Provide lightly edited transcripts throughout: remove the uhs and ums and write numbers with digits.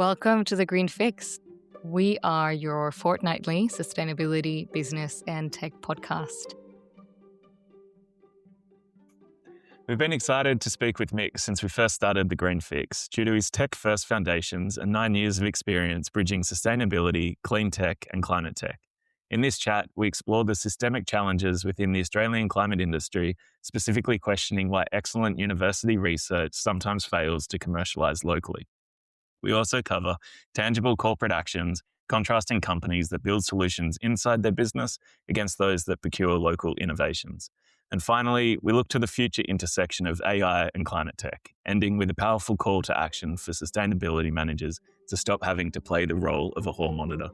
Welcome to The Green Fix. We are your fortnightly sustainability, business, and tech podcast. We've been excited to speak with Mick since we first started The Green Fix due to his tech-first foundations and 9 years of experience bridging sustainability, clean tech, and climate tech. In this chat, we explored the systemic challenges within the Australian climate industry, specifically questioning why excellent university research sometimes fails to commercialise locally. We also cover tangible corporate actions, contrasting companies that build solutions inside their business against those that procure local innovations. And finally, we look to the future intersection of AI and climate tech, ending with a powerful call to action for sustainability managers to stop having to play the role of a hall monitor.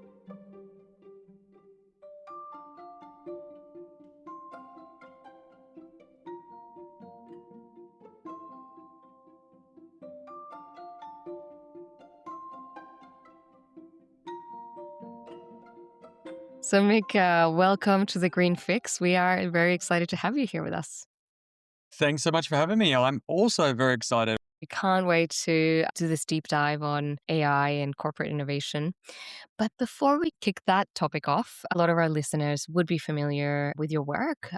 So, Mick, welcome to The Green Fix. We are very excited to have you here with us. Thanks so much for having me. I'm also very excited. We can't wait to do this deep dive on AI and corporate innovation. But before we kick that topic off, a lot of our listeners would be familiar with your work,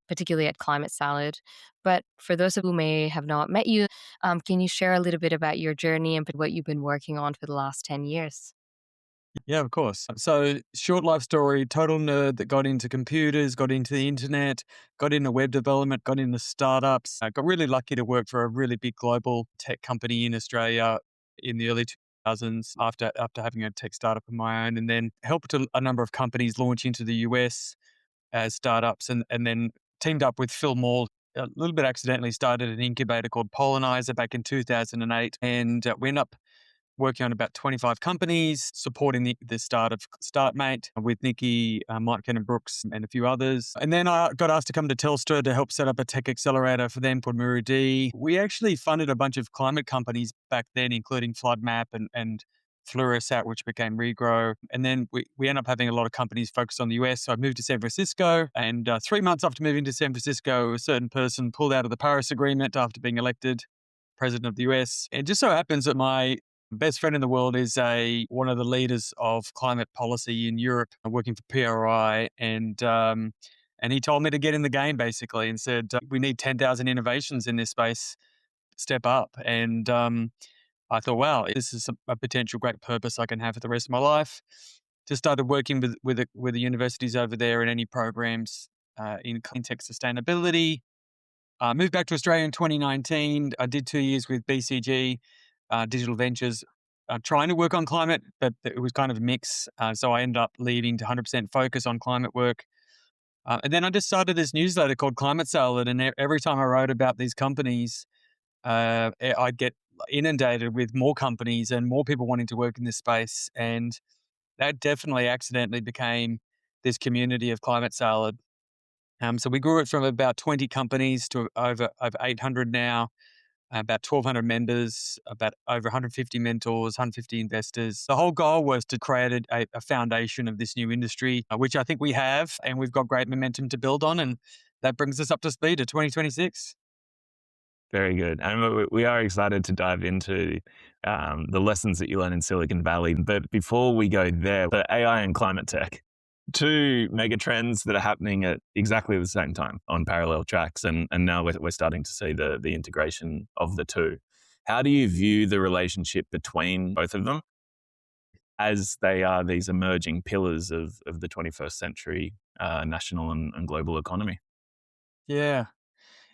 particularly at Climate Salad. But for those who may have not met you, can you share a little bit about your journey and what you've been working on for the last 10 years? Yeah, of course. So, short life story, total nerd that got into computers, got into the internet, got into web development, got into startups. I got really lucky to work for a really big global tech company in Australia in the early 2000s after having a tech startup of my own, and then helped a number of companies launch into the US as startups, and then teamed up with Phil Moore. A little bit accidentally started an incubator called Pollinizer back in 2008, and we ended up working on about 25 companies, supporting the start of StartMate with Nikki, Mike and Brooks, and a few others. And then I got asked to come to Telstra to help set up a tech accelerator for them called Muru-D. We actually funded a bunch of climate companies back then, including FloodMap and Fluorosat, which became Regrow. And then we ended up having a lot of companies focused on the US. So I moved to San Francisco, and 3 months after moving to San Francisco, a certain person pulled out of the Paris Agreement after being elected president of the US. It just so happens that my best friend in the world is one of the leaders of climate policy in Europe, working for PRI, and he told me to get in the game basically, and said we need 10,000 innovations in this space. Step up, and I thought, wow, this is a potential great purpose I can have for the rest of my life. Just started working with the universities over there in any programs in clean tech sustainability. Moved back to Australia in 2019. I did 2 years with BCG. Digital Ventures, trying to work on climate, but it was kind of a mix. So I ended up leaving to 100% focus on climate work. And then I just started this newsletter called Climate Salad. And every time I wrote about these companies, I'd get inundated with more companies and more people wanting to work in this space. And that definitely accidentally became this community of Climate Salad. So we grew it from about 20 companies to over 800 now. About 1,200 members, about over 150 mentors, 150 investors. The whole goal was to create a foundation of this new industry, which I think we have, and we've got great momentum to build on, and that brings us up to speed to 2026. Very good. And we are excited to dive into the lessons that you learn in Silicon Valley. But before we go there, the AI and climate tech, two mega trends that are happening at exactly the same time on parallel tracks. And now we're starting to see the integration of the two. How do you view the relationship between both of them as they are these emerging pillars of the 21st century national and global economy? Yeah.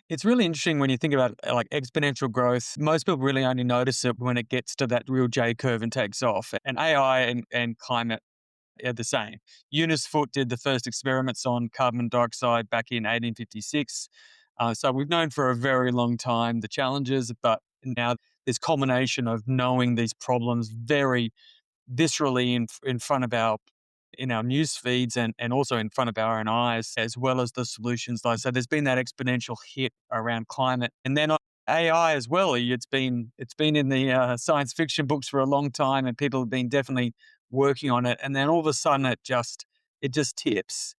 It's really interesting when you think about like exponential growth. Most people really only notice it when it gets to that real J curve and takes off. And AI and climate are the same. Eunice Foote did the first experiments on carbon dioxide back in 1856. So we've known for a very long time the challenges, but now this culmination of knowing these problems very viscerally in front of in our news feeds and also in front of our own eyes, as well as the solutions. So there's been that exponential hit around climate. And then AI as well. It's been in the science fiction books for a long time, and people have been definitely working on it, and then all of a sudden it just tips.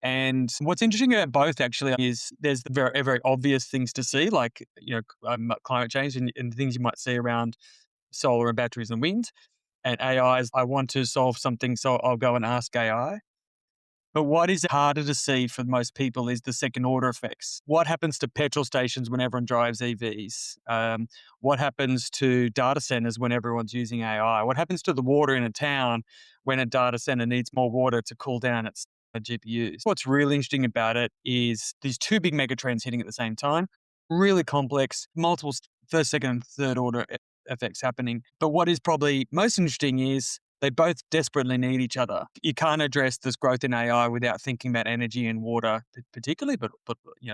And what's interesting about both actually is there's the very, very obvious things to see, like climate change and things you might see around solar and batteries and wind. And AI is, I want to solve something, so I'll go and ask AI. But what is harder to see for most people is the second order effects. What happens to petrol stations when everyone drives EVs? What happens to data centers when everyone's using AI? What happens to the water in a town when a data center needs more water to cool down its GPUs? What's really interesting about it is these two big megatrends hitting at the same time, really complex, multiple first, second, and third order effects happening. But what is probably most interesting is they both desperately need each other. You can't address this growth in AI without thinking about energy and water, particularly, but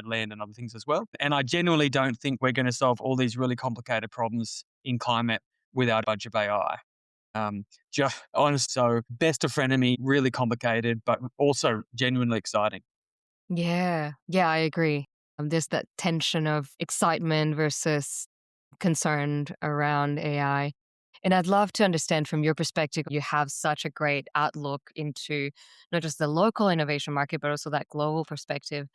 land and other things as well. And I genuinely don't think we're going to solve all these really complicated problems in climate without a bunch of AI. Just honest, so best of frenemy, really complicated, but also genuinely exciting. Yeah. Yeah, I agree. There's that tension of excitement versus concerned around AI. And I'd love to understand from your perspective, you have such a great outlook into not just the local innovation market, but also that global perspective.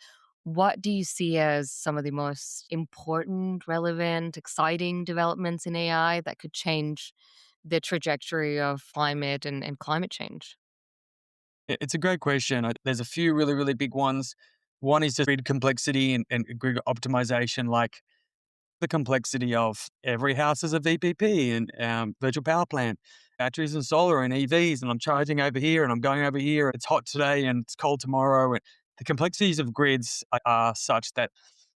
What do you see as some of the most important, relevant, exciting developments in AI that could change the trajectory of climate and climate change? It's a great question. There's a few really, really big ones. One is just grid complexity and grid optimization, like the complexity of every house is a VPP and virtual power plant, batteries and solar and EVs, and I'm charging over here and I'm going over here. It's hot today and it's cold tomorrow. And the complexities of grids are such that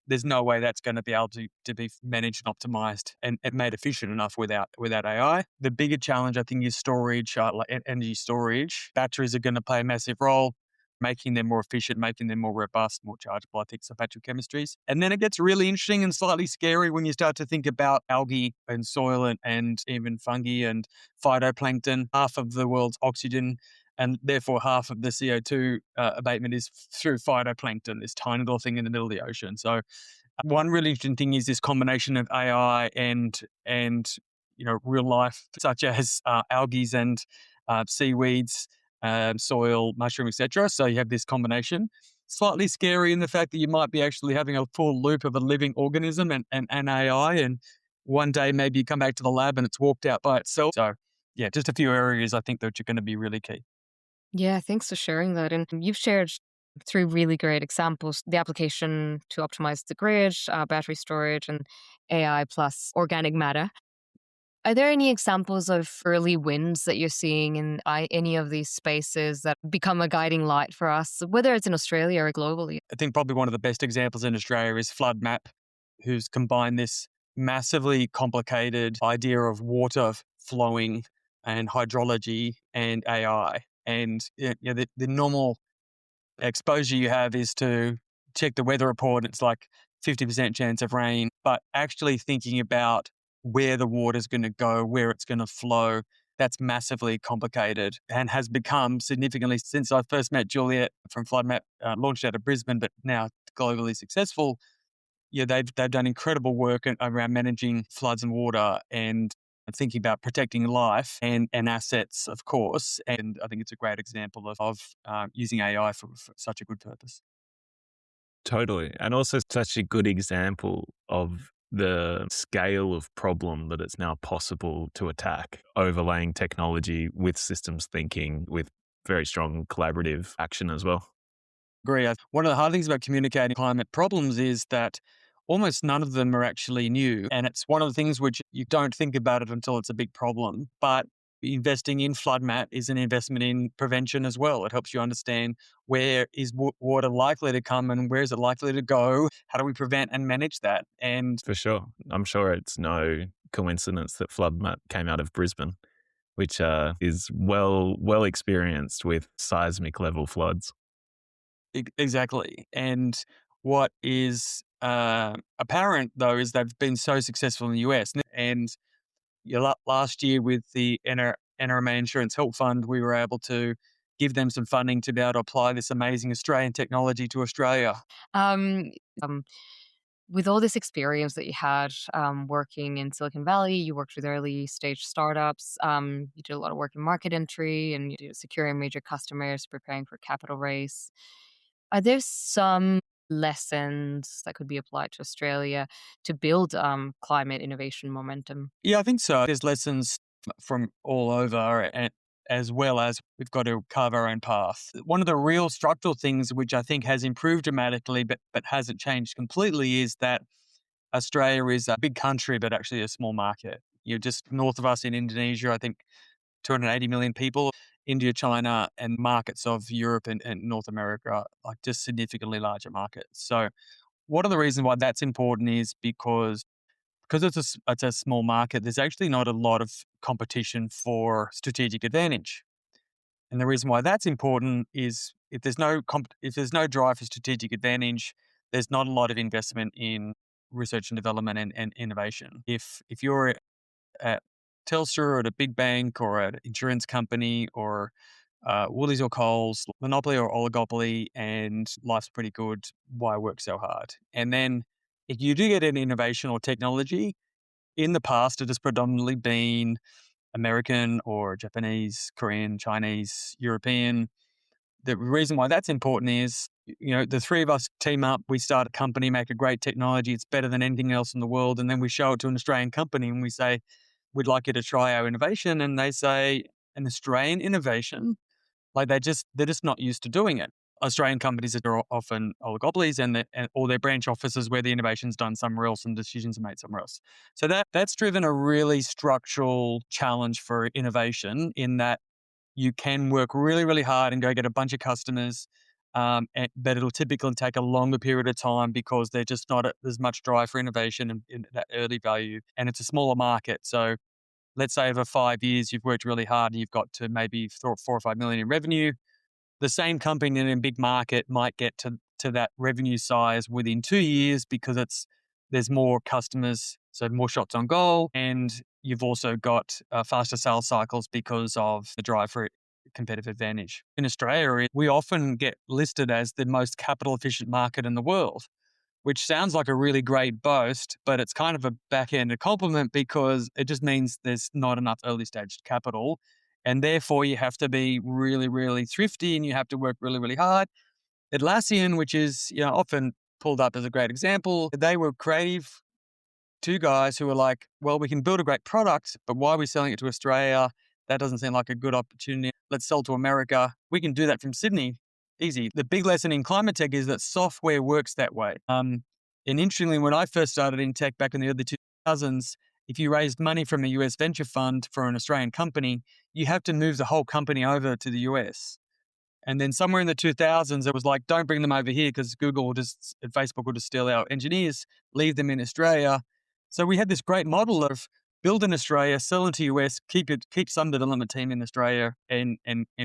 there's no way that's going to be able to be managed and optimized and made efficient enough without AI. The bigger challenge, I think, is storage, like energy storage. Batteries are going to play a massive role, making them more efficient, making them more robust, more chargeable, I think, so battery chemistries. And then it gets really interesting and slightly scary when you start to think about algae and soil and even fungi and phytoplankton. Half of the world's oxygen and therefore half of the CO2 abatement is through phytoplankton, this tiny little thing in the middle of the ocean. So one really interesting thing is this combination of AI and real life, such as algae and seaweeds, soil, mushroom, etc. So you have this combination. Slightly scary in the fact that you might be actually having a full loop of a living organism and AI, and one day maybe you come back to the lab and it's walked out by itself. So yeah, just a few areas I think that are going to be really key. Yeah, thanks for sharing that. And you've shared three really great examples: the application to optimize the grid, battery storage, and AI plus organic matter. Are there any examples of early wins that you're seeing in any of these spaces that become a guiding light for us, whether it's in Australia or globally? I think probably one of the best examples in Australia is FloodMap, who's combined this massively complicated idea of water flowing and hydrology and AI. And the normal exposure you have is to check the weather report. It's like 50% chance of rain, but actually thinking about where the water's going to go, where it's going to flow, that's massively complicated and has become significantly since I first met Juliet from FloodMap, launched out of Brisbane, but now globally successful. Yeah, they've done incredible work around managing floods and water and thinking about protecting life and assets, of course. And I think it's a great example of using AI for such a good purpose. Totally. And also such a good example of the scale of problem that it's now possible to attack, overlaying technology with systems thinking, with very strong collaborative action as well. Agree. One of the hard things about communicating climate problems is that almost none of them are actually new. And it's one of the things which you don't think about it until it's a big problem. But investing in FloodMat is an investment in prevention as well. It helps you understand where is water likely to come and where is it likely to go? How do we prevent and manage that? And For sure. I'm sure it's no coincidence that FloodMap came out of Brisbane, which is well experienced with seismic level floods. exactly. And what is apparent, though, is they've been so successful in the US. And last year with the NRMA Insurance Help Fund, we were able to give them some funding to be able to apply this amazing Australian technology to Australia. Um, um, with all this experience that you had working in Silicon Valley, you worked with early stage startups, you did a lot of work in market entry and you did securing major customers, preparing for capital raise. Are there some lessons that could be applied to Australia to build climate innovation momentum? Yeah, I think so. There's lessons from all over, and as well as we've got to carve our own path. One of the real structural things which I think has improved dramatically but hasn't changed completely is that Australia is a big country but actually a small market. You're just north of us in Indonesia, I think 280 million people. India, China, and markets of Europe and North America are like just significantly larger markets. So one of the reasons why that's important is because it's a small market, there's actually not a lot of competition for strategic advantage. And the reason why that's important is if there's no drive for strategic advantage, there's not a lot of investment in research and development and innovation. If you're at Telstra or at a big bank or an insurance company or Woolies or Coles, monopoly or oligopoly, and life's pretty good, why work so hard? And then if you do get an innovation or technology, in the past, it has predominantly been American or Japanese, Korean, Chinese, European. The reason why that's important is, the three of us team up, we start a company, make a great technology, it's better than anything else in the world, and then we show it to an Australian company and we say, we'd like you to try our innovation, and they say, an Australian innovation? Like they're just not used to doing it. Australian companies are often oligopolies and or their branch offices where the innovation's done somewhere else and decisions are made somewhere else. So that's driven a really structural challenge for innovation in that you can work really, really hard and go get a bunch of customers, but it'll typically take a longer period of time because they're just not as much drive for innovation and in that early value. And it's a smaller market. So let's say over 5 years, you've worked really hard and you've got to maybe 4 or 5 million in revenue. The same company in a big market might get to that revenue size within 2 years because there's more customers, so more shots on goal, and you've also got faster sales cycles because of the drive for competitive advantage. In Australia, we often get listed as the most capital efficient market in the world, which sounds like a really great boast, but it's kind of a backhanded compliment because it just means there's not enough early stage capital. And therefore, you have to be really, really thrifty and you have to work really, really hard. Atlassian, which is often pulled up as a great example, they were creative two guys who were like, well, we can build a great product, but why are we selling it to Australia? That doesn't seem like a good opportunity. Let's sell to America. We can do that from Sydney. Easy. The big lesson in climate tech is that software works that way. And interestingly, when I first started in tech back in the early 2000s, if you raised money from a US venture fund for an Australian company, you have to move the whole company over to the US. And then somewhere in the 2000s, it was like, don't bring them over here because Google and Facebook will just steal our engineers, leave them in Australia. So we had this great model of build in Australia, sell into US, keep some development team in Australia and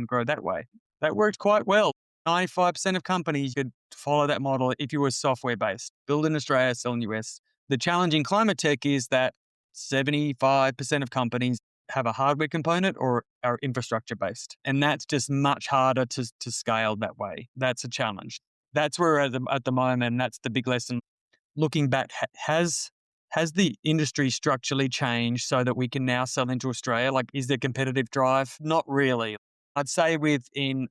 grow that way. That worked quite well. 95% of companies could follow that model if you were software based. Build in Australia, sell in US. The challenge in climate tech is that 75% of companies have a hardware component or are infrastructure based. And that's just much harder to scale that way. That's a challenge. That's where at the moment, and that's the big lesson. Looking back, has the industry structurally changed so that we can now sell into Australia? Like, is there competitive drive? Not really. I'd say in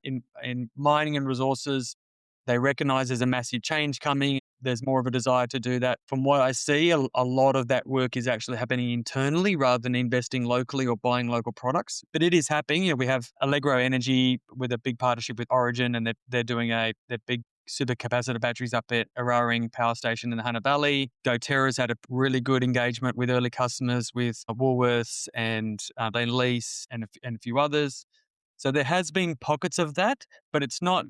mining and resources, they recognize there's a massive change coming. There's more of a desire to do that. From what I see, a lot of that work is actually happening internally rather than investing locally or buying local products. But it is happening. We have Allegro Energy with a big partnership with Origin, and they're doing their big supercapacitor batteries up at Araring Power Station in the Hunter Valley. GoTerra's had a really good engagement with early customers with Woolworths and Lease and a few others. So there has been pockets of that, but it's not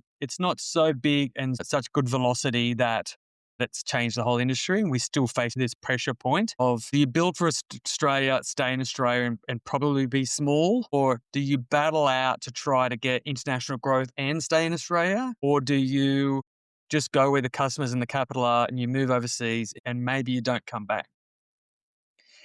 so big and such good velocity that it's changed the whole industry. And we still face this pressure point of, do you build for Australia, stay in Australia and probably be small? Or do you battle out to try to get international growth and stay in Australia? Or do you just go where the customers and the capital are and you move overseas and maybe you don't come back?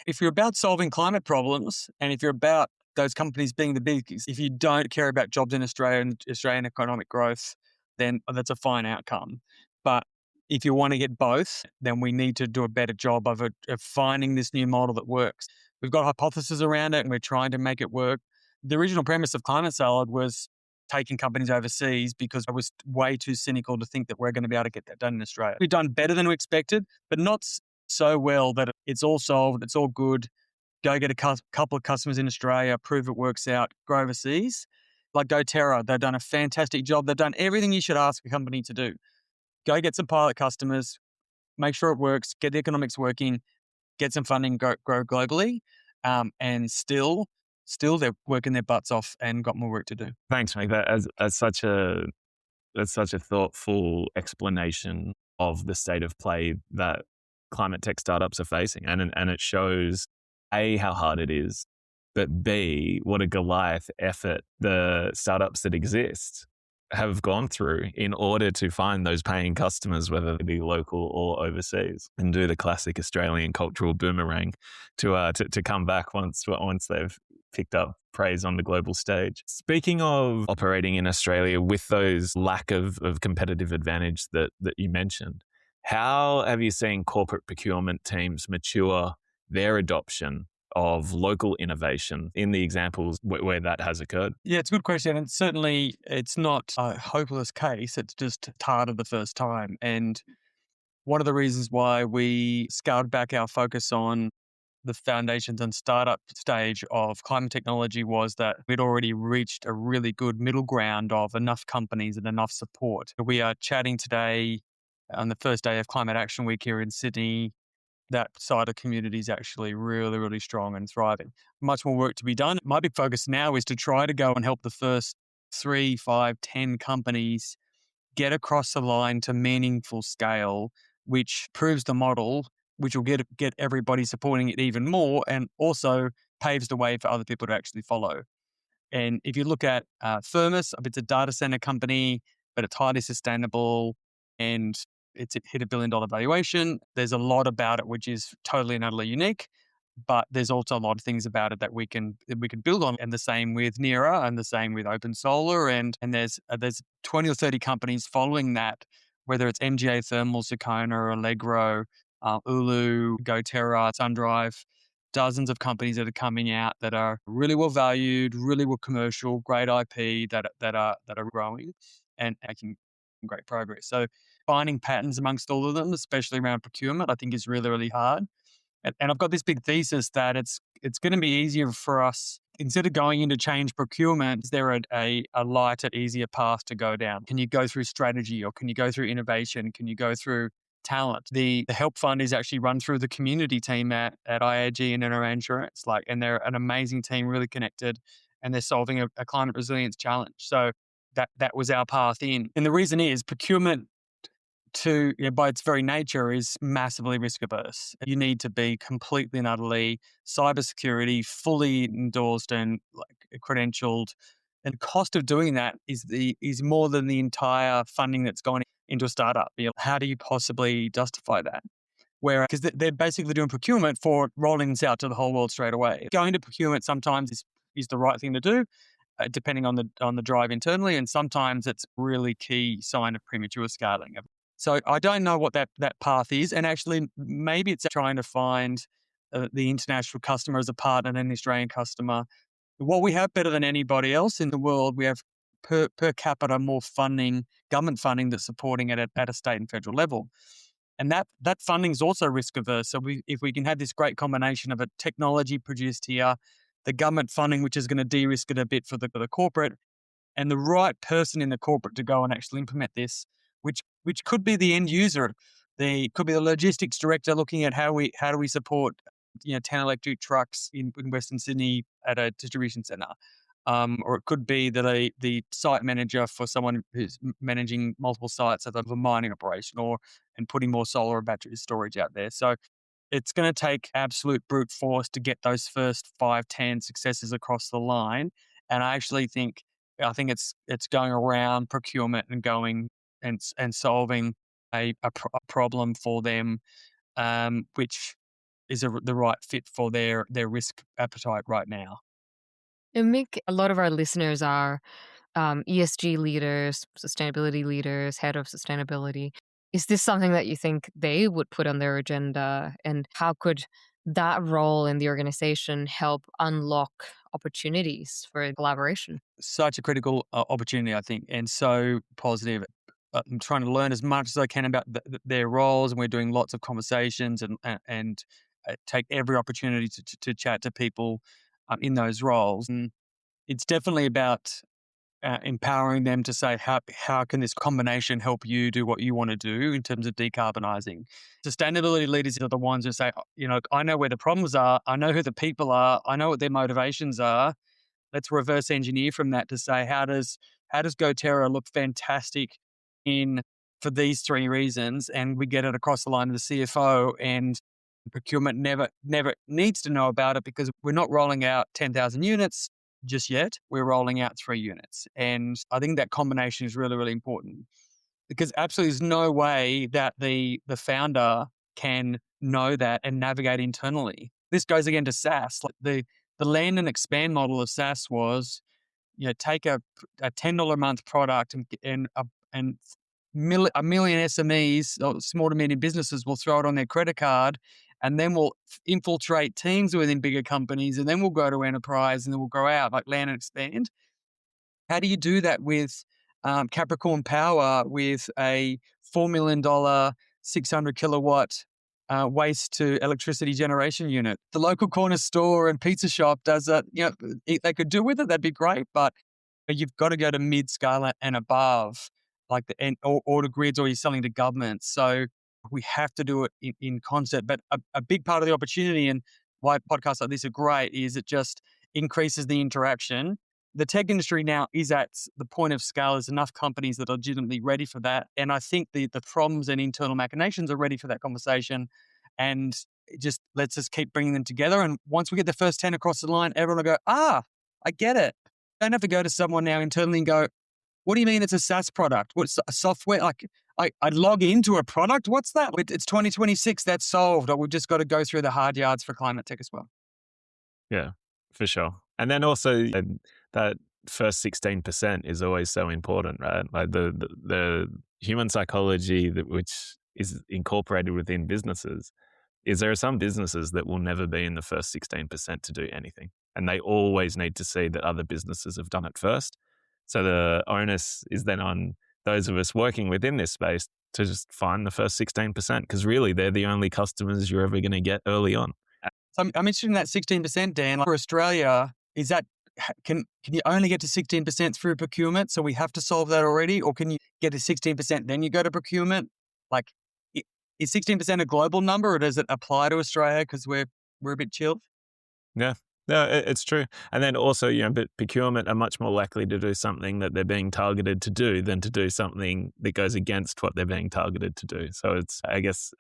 If you're about solving climate problems and if you're about those companies being the biggest, if you don't care about jobs in Australia and Australian economic growth, then that's a fine outcome. But if you want to get both, then we need to do a better job of finding this new model that works. We've got hypotheses around it and we're trying to make it work. The original premise of Climate Salad was taking companies overseas because I was way too cynical to think that we're going to be able to get that done in Australia. We've done better than we expected, but not so well that it's all solved, it's all good. go get a couple of customers in Australia, prove it works out, go overseas. Like doTERRA, they've done a fantastic job. They've done everything you should ask a company to do. Go get some pilot customers, make sure it works, get the economics working, get some funding, grow globally, and still they're working their butts off and got more work to do. Thanks, mate. That's such a thoughtful explanation of the state of play that climate tech startups are facing, and it shows A, how hard it is, but B, what a Goliath effort the startups that exist have gone through in order to find those paying customers, whether they be local or overseas, and do the classic Australian cultural boomerang to come back once they've picked up praise on the global stage. Speaking of operating in Australia with those lack of competitive advantage that you mentioned, how have you seen corporate procurement teams mature their adoption of local innovation in the examples where that has occurred? Yeah, it's a good question. And certainly it's not a hopeless case. It's just harder the first time. And one of the reasons why we scaled back our focus on the foundations and startup stage of climate technology was that we'd already reached a really good middle ground of enough companies and enough support. We are chatting today on the first day of Climate Action Week here in Sydney. That side of community is actually really, really strong and thriving. Much more work to be done. My big focus now is to try to go and help the first 3, 5, 10 companies get across the line to meaningful scale, which proves the model, which will get everybody supporting it even more, and also paves the way for other people to actually follow. And if you look at Thermos, it's a data center company, but it's highly sustainable and it's hit $1 billion valuation. There's a lot about it which is totally and utterly unique, but there's also a lot of things about it that we can build on. And the same with Nera, and the same with Open Solar, and there's 20 or 30 companies following that, whether it's MGA Thermal, Sukona, Allegro, Ulu, GoTerra, SunDrive. Dozens of companies that are coming out that are really well valued, really well commercial, great IP that are growing and making great progress. So finding patterns amongst all of them, especially around procurement, I think is really, really hard. And I've got this big thesis that it's going to be easier for us, instead of going into change procurement, is there a lighter, easier path to go down? Can you go through strategy, or can you go through innovation? Can you go through talent? The help fund is actually run through the community team at IAG and NRA Insurance, and they're an amazing team, really connected, and they're solving a climate resilience challenge. So that was our path in. And the reason is procurement, by its very nature, is massively risk averse. You need to be completely and utterly cybersecurity, fully endorsed and credentialed. And cost of doing that is more than the entire funding that's gone into a startup. How do you possibly justify that? Because they're basically doing procurement for rolling this out to the whole world straight away. Going to procurement sometimes is the right thing to do, depending on the drive internally, and sometimes it's really key sign of premature scaling. So I don't know what that path is, and actually maybe it's trying to find the international customer as a partner and an Australian customer. What we have better than anybody else in the world, we have per capita more funding, government funding that's supporting it at a state and federal level. And that funding is also risk averse. So if we can have this great combination of a technology produced here, the government funding, which is going to de-risk it a bit for the corporate, and the right person in the corporate to go and actually implement this, which could be the end user. Could be the logistics director looking at how do we support 10 electric trucks in Western Sydney at a distribution centre. Or it could be the site manager for someone who's managing multiple sites of a mining operation, and putting more solar and battery storage out there. So it's going to take absolute brute force to get those first 5, 10 successes across the line. And I think it's going around procurement and going and solving a problem for them, which is the right fit for their risk appetite right now. And Mick, a lot of our listeners are ESG leaders, sustainability leaders, head of sustainability. Is this something that you think they would put on their agenda? And how could that role in the organization help unlock opportunities for collaboration? Such a critical opportunity, I think, and so positive. I'm trying to learn as much as I can about their roles, and we're doing lots of conversations and take every opportunity to chat to people in those roles. And it's definitely about empowering them to say, how can this combination help you do what you want to do in terms of decarbonising? Sustainability leaders are the ones who say, I know where the problems are, I know who the people are, I know what their motivations are. Let's reverse engineer from that to say, how does GoTerra look fantastic for these three reasons? And we get it across the line to the CFO, and procurement never needs to know about it, because we're not rolling out 10,000 units just yet. We're rolling out 3 units. And I think that combination is really, really important, because absolutely there's no way that the founder can know that and navigate internally. This goes again to SaaS. Like the land and expand model of SaaS was, take a $10 a month product and a million SMEs or small to medium businesses will throw it on their credit card, and then we'll infiltrate teams within bigger companies, and then we'll go to enterprise, and then we'll grow out, like land and expand. How do you do that with Capricorn Power, with a $4 million 600 kilowatt waste to electricity generation unit? The local corner store and pizza shop does that. If they could do with it, that'd be great. But you've got to go to mid-scale and above, or to grids, or you're selling to governments. So we have to do it in concert. But a big part of the opportunity, and why podcasts like this are great, is it just increases the interaction. The tech industry now is at the point of scale. There's enough companies that are legitimately ready for that. And I think the problems and internal machinations are ready for that conversation. And let's just keep bringing them together. And once we get the first 10 across the line, everyone will go, I get it. Don't have to go to someone now internally and go, what do you mean it's a SaaS product? What's a software? Like, I log into a product? What's that? It's 2026. That's solved. Or we've just got to go through the hard yards for climate tech as well. Yeah, for sure. And then also that first 16% is always so important, right? Like the human psychology which is incorporated within businesses is there are some businesses that will never be in the first 16% to do anything. And they always need to see that other businesses have done it first. So the onus is then on those of us working within this space to just find the first 16%, because really they're the only customers you're ever going to get early on. So I'm interested in that 16%, Dan. For Australia, is that, can you only get to 16% through procurement? So we have to solve that already? Or can you get to 16%, then you go to procurement? Like, is 16% a global number, or does it apply to Australia because we're a bit chilled? Yeah. No, it's true. And then also, but procurement are much more likely to do something that they're being targeted to do than to do something that goes against what they're being targeted to do. So it's, I guess,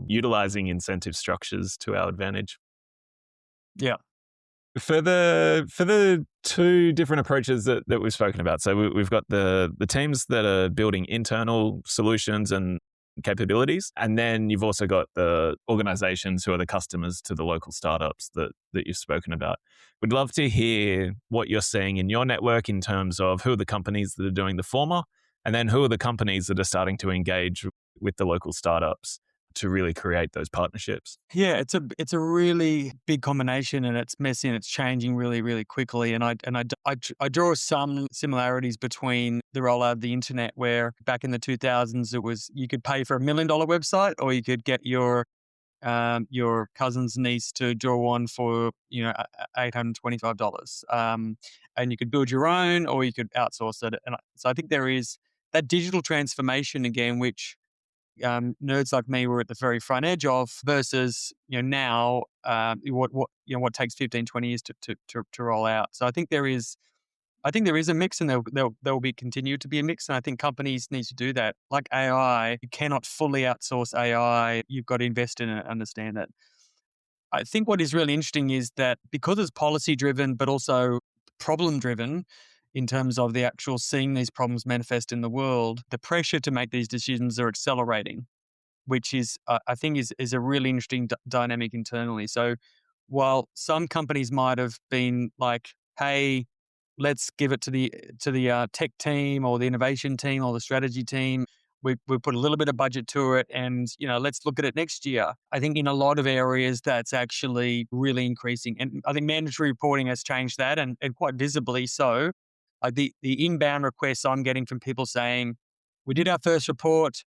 utilizing incentive structures to our advantage. Yeah. For the two different approaches that we've spoken about, so we've got the teams that are building internal solutions and capabilities, and then you've also got the organizations who are the customers to the local startups that you've spoken about. We'd love to hear what you're seeing in your network in terms of who are the companies that are doing the former, and then who are the companies that are starting to engage with the local startups to really create those partnerships. Yeah, it's a really big combination, and it's messy, and it's changing really, really quickly. And I draw some similarities between the rollout of the internet, where back in the 2000s it was you could pay for $1 million website, or you could get your cousin's niece to draw one for $825, and you could build your own, or you could outsource it. And so I think there is that digital transformation again, which nerds like me were at the very front edge of, versus now what takes 15, 20 years to roll out. So I think there is a mix, and there will be continue to be a mix, and I think companies need to do that. Like AI, you cannot fully outsource AI. You've got to invest in it and understand it. I think what is really interesting is that because it's policy driven, but also problem driven, in terms of the actual seeing these problems manifest in the world, the pressure to make these decisions are accelerating, which is, I think, is a really interesting dynamic internally. So while some companies might have been like, hey, let's give it to the tech team or the innovation team or the strategy team, we put a little bit of budget to it, and let's look at it next year. I think in a lot of areas that's actually really increasing, and I think mandatory reporting has changed that, and quite visibly so. The inbound requests I'm getting from people saying, we did our first report,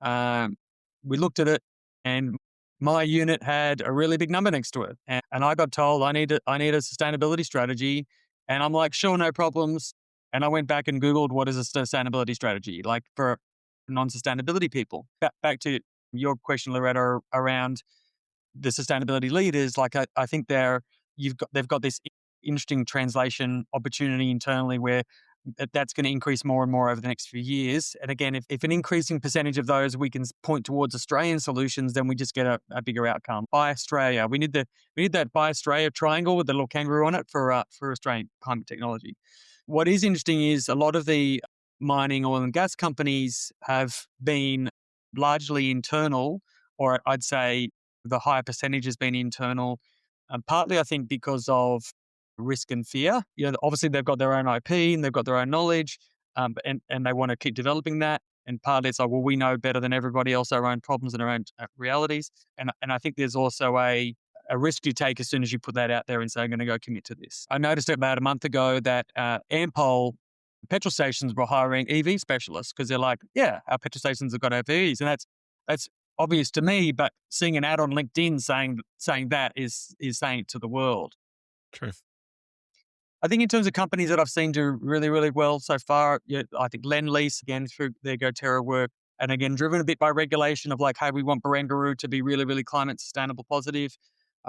we looked at it, and my unit had a really big number next to it. And I got told I need a sustainability strategy. And I'm like, sure, no problems. And I went back and Googled what is a sustainability strategy, like for non-sustainability people. Back to your question, Loretta, around the sustainability leaders. Like I think they've got this interesting translation opportunity internally where that's going to increase more and more over the next few years. And again, if an increasing percentage of those we can point towards Australian solutions, then we just get a bigger outcome. Buy Australia. We need that Buy Australia triangle with the little kangaroo on it for Australian climate technology. What is interesting is a lot of the mining oil and gas companies have been largely internal, or I'd say the higher percentage has been internal, partly I think because of risk and fear. Obviously they've got their own IP and they've got their own knowledge, and they want to keep developing that. And partly it's like, well, we know better than everybody else our own problems and our own realities. And I think there's also a risk you take as soon as you put that out there and say, I'm going to go commit to this. I noticed about a month ago that Ampol petrol stations were hiring EV specialists because they're like, yeah, our petrol stations have got EVs. And that's obvious to me, but seeing an ad on LinkedIn saying that is saying it to the world. True. I think in terms of companies that I've seen do really, really well so far, I think Lend-Lease, again, through their GoTerra work, and again, driven a bit by regulation of like, hey, we want Barangaroo to be really, really climate sustainable positive.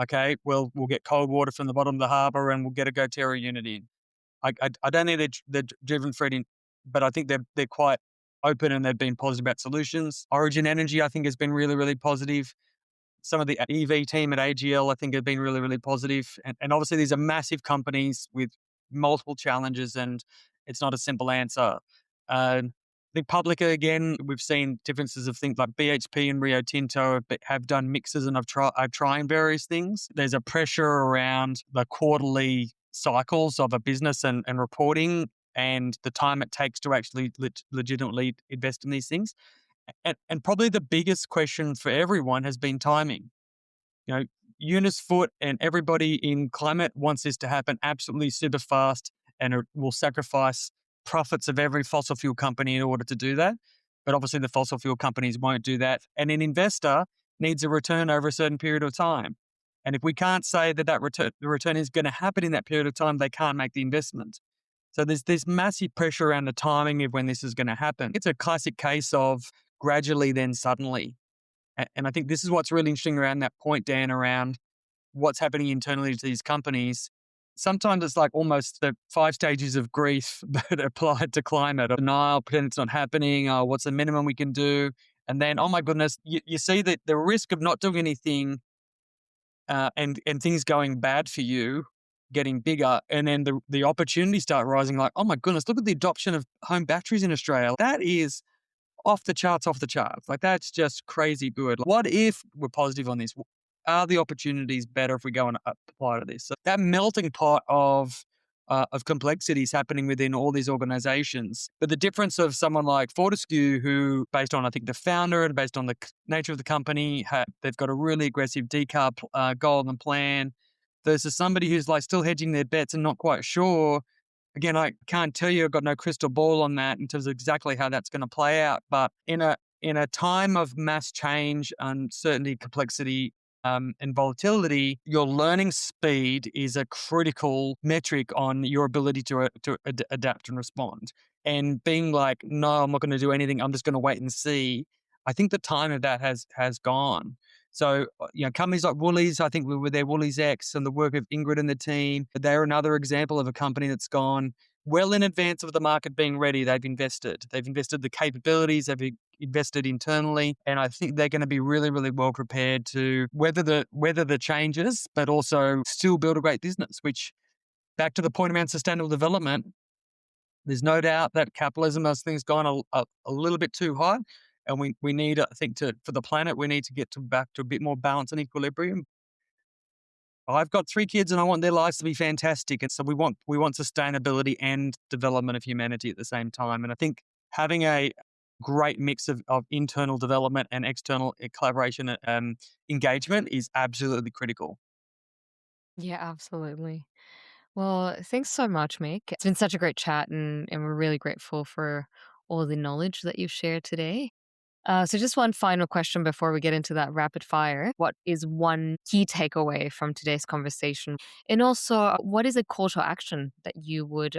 Okay, well, we'll get cold water from the bottom of the harbour and we'll get a GoTerra unit in. I don't think they're driven for it, but I think they're quite open and they've been positive about solutions. Origin Energy, I think, has been really, really positive. Some of the EV team at AGL, I think, have been really, really positive. And obviously, these are massive companies with multiple challenges, and it's not a simple answer. I think Publica, again, we've seen differences of things like BHP and Rio Tinto have done mixes and are trying various things. There's a pressure around the quarterly cycles of a business and reporting and the time it takes to actually legitimately invest in these things. And probably the biggest question for everyone has been timing. Eunice Foote and everybody in climate wants this to happen absolutely super fast, and it will sacrifice profits of every fossil fuel company in order to do that. But obviously the fossil fuel companies won't do that. And an investor needs a return over a certain period of time. And if we can't say that the return is going to happen in that period of time, they can't make the investment. So there's this massive pressure around the timing of when this is going to happen. It's a classic case of gradually then suddenly. And I think this is what's really interesting around that point, Dan, around what's happening internally to these companies. Sometimes it's like almost the 5 stages of grief, but applied to climate. Denial, pretend it's not happening. Oh, what's the minimum we can do? And then, oh my goodness, you see that the risk of not doing anything and things going bad for you getting bigger, and then the opportunities start rising. Like, oh my goodness, look at the adoption of home batteries in Australia. That is off the charts. Like, that's just crazy good. What if we're positive on this? Are the opportunities better if we go and apply to this? So that melting pot of complexity is happening within all these organizations. But the difference of someone like Fortescue, who, based on, I think, the founder and based on the nature of the company, they've got a really aggressive decarb goal and plan, versus somebody who's like still hedging their bets and not quite sure. Again, I can't tell you, I've got no crystal ball on that in terms of exactly how that's going to play out. But in a time of mass change, uncertainty, complexity, and volatility, your learning speed is a critical metric on your ability to adapt and respond. And being like, no, I'm not going to do anything, I'm just going to wait and see. I think the time of that has gone. So, companies like Woolies, I think we were there, Woolies X, and the work of Ingrid and the team, they're another example of a company that's gone well in advance of the market being ready. They've invested the capabilities, they've invested internally, and I think they're going to be really, really well prepared to weather the changes, but also still build a great business. Which, back to the point around sustainable development, there's no doubt that capitalism has things gone a little bit too high. And we need, I think, for the planet, we need to get back to a bit more balance and equilibrium. I've got 3 kids and I want their lives to be fantastic. And so we want sustainability and development of humanity at the same time. And I think having a great mix of internal development and external collaboration and engagement is absolutely critical. Yeah, absolutely. Well, thanks so much, Mick. It's been such a great chat, and we're really grateful for all the knowledge that you've shared today. So just one final question before we get into that rapid fire. What is one key takeaway from today's conversation? And also, what is a call to action that you would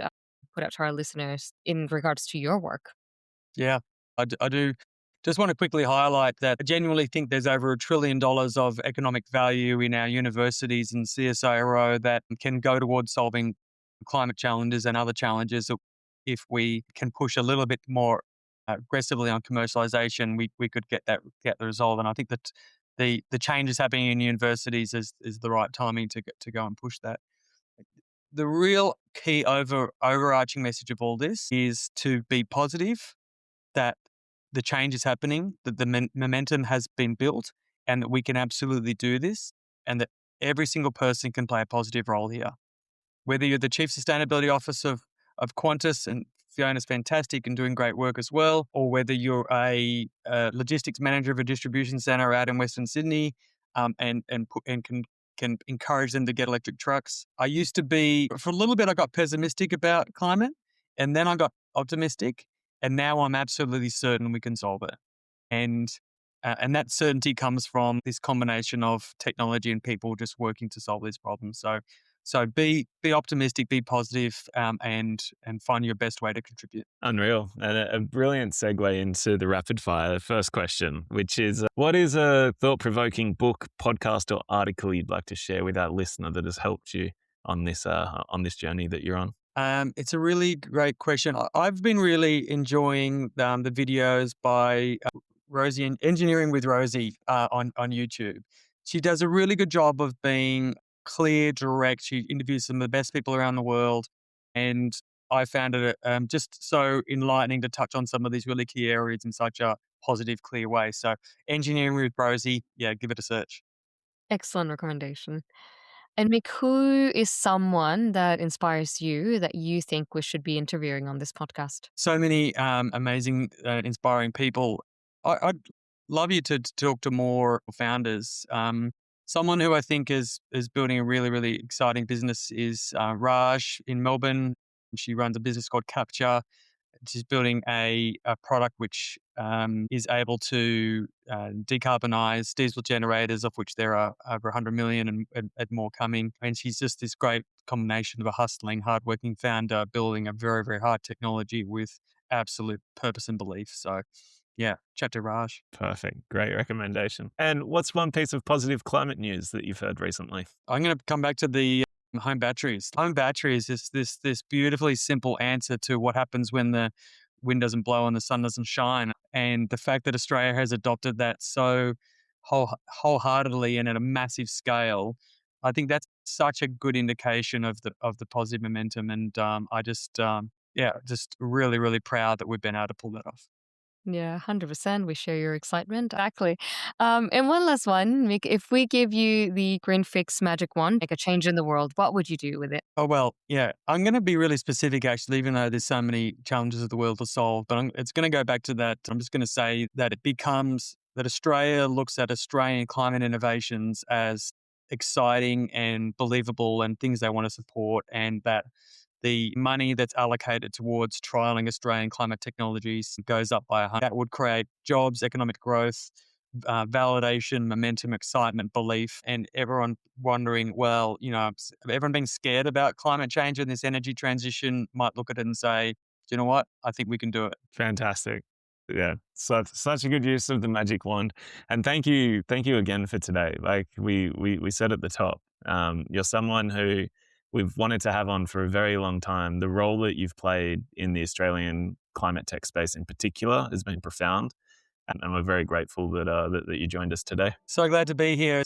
put out to our listeners in regards to your work? Yeah, I do just want to quickly highlight that I genuinely think there's over $1 trillion of economic value in our universities and CSIRO that can go towards solving climate challenges and other challenges. If we can push a little bit more aggressively on commercialisation, we could get the result. And I think that the changes happening in universities is the right timing to go and push that. The real key overarching message of all this is to be positive, that the change is happening, that the momentum has been built, and that we can absolutely do this, and that every single person can play a positive role here. Whether you're the Chief Sustainability Officer of Qantas, and Fiona's fantastic and doing great work as well, or whether you're a logistics manager of a distribution centre out in Western Sydney, and can encourage them to get electric trucks. I used to be, for a little bit, I got pessimistic about climate, and then I got optimistic, and now I'm absolutely certain we can solve it. And that certainty comes from this combination of technology and people just working to solve these problems. So be optimistic, be positive, and find your best way to contribute. Unreal. And a brilliant segue into the rapid fire first question, which is what is a thought-provoking book, podcast, or article you'd like to share with our listener that has helped you on this journey that you're on? It's a really great question. I've been really enjoying the videos by Rosie, Engineering with Rosie, on YouTube. She does a really good job of being clear, direct. She interviews some of the best people around the world, and I found it just so enlightening to touch on some of these really key areas in such a positive, clear way. So, Engineering with Rosie, yeah, give it a search. Excellent recommendation. And Mick, who is someone that inspires you that you think we should be interviewing on this podcast? So many amazing, inspiring people. I'd love you to talk to more founders. Someone who I think is building a really, really exciting business is Raj in Melbourne. She runs a business called Capture. She's building a product which is able to decarbonize diesel generators, of which there are over 100 million and more coming. And she's just this great combination of a hustling, hardworking founder building a very, very hard technology with absolute purpose and belief. So, yeah, chat to Raj. Perfect. Great recommendation. And what's one piece of positive climate news that you've heard recently? I'm going to come back to the home batteries. Home batteries is this beautifully simple answer to what happens when the wind doesn't blow and the sun doesn't shine. And the fact that Australia has adopted that so wholeheartedly and at a massive scale, I think that's such a good indication of the positive momentum. And I just really, really proud that we've been able to pull that off. Yeah, 100%. We share your excitement. Exactly. And one last one, Mick, if we give you the green fix magic wand, make a change in the world, what would you do with it? Oh, well, yeah. I'm going to be really specific, actually, even though there's so many challenges of the world to solve. But it's going to go back to that. I'm just going to say that it becomes that Australia looks at Australian climate innovations as exciting and believable and things they want to support, and that the money that's allocated towards trialling Australian climate technologies goes up by 100. That would create jobs, economic growth, validation, momentum, excitement, belief, and everyone wondering, well, everyone being scared about climate change and this energy transition might look at it and say, do you know what? I think we can do it. Fantastic. Yeah, such a good use of the magic wand. And thank you again for today. Like we said at the top, you're someone who we've wanted to have on for a very long time. The role that you've played in the Australian climate tech space in particular has been profound. And we're very grateful that you joined us today. So glad to be here.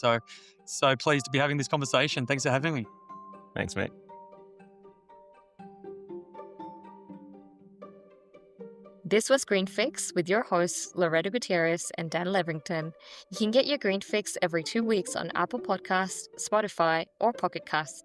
So pleased to be having this conversation. Thanks for having me. Thanks, mate. This was Green Fix with your hosts, Loretta Gutierrez and Dan Levington. You can get your Green Fix every 2 weeks on Apple Podcasts, Spotify, or Pocket Casts.